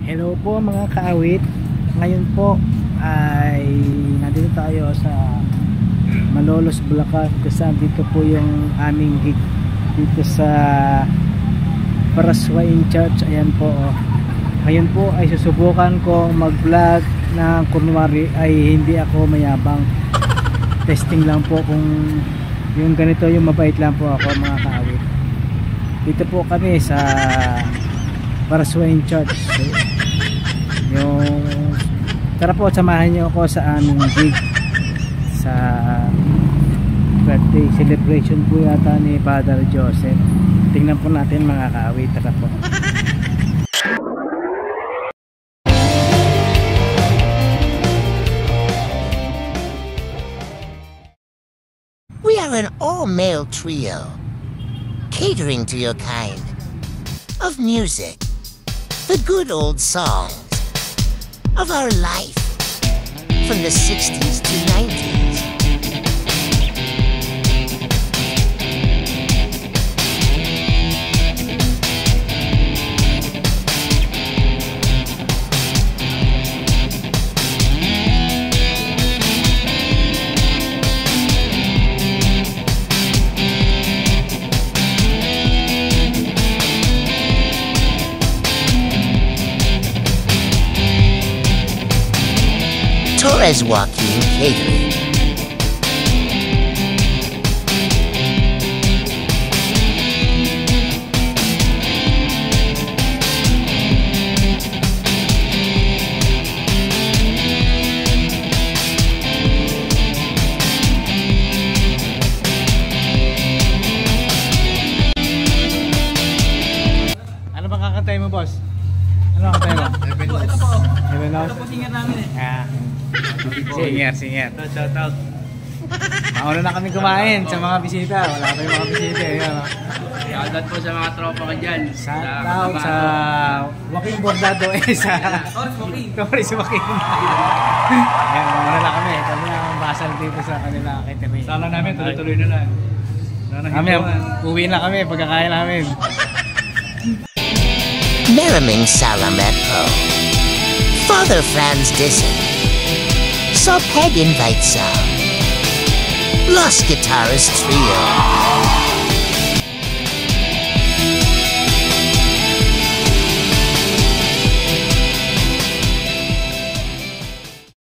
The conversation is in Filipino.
Hello po mga kaawit. Ngayon po ay nandito tayo sa Malolos, Bulacan, kasi dito po yung aming gig dito sa Paraswain Church. Ayan po Ngayon po ay susubukan kong mag vlog na kunwari ay hindi ako mayabang. Testing lang po kung yung ganito yung mabait lang po ako mga kaawit. Dito po kami sa Paraswain Church. Tara po, samahan niyo ako sa aming gig sa birthday celebration po yata ni Father Joseph. Tingnan po natin mga kaawit. Tara po. We are an all-male trio, catering to your kind of music, the good old songs of our life from the 60s to 90s. Torres Joaquin Catering. Ano bang kakantay mo, boss? Ano kakantay mo? Ito po. Heaven House? Ito po singer namin eh. Singer. Shout out. Mauna na kami kumain sa mga bisita. Wala pa yung mga bisita. Shout out po sa mga tropa ko dyan. Shout out sa Joaquin Bordado sa Torres Joaquin. Ayan, mauna na kami. Kami ang basal dito sa kanila catering. Sala namin, tuloy-tuloy na lang. Kami, uwi na kami pagkakain namin. Maraming Salamat po. Father Franz Dissing. So Peg invites Los Guitarist Trio.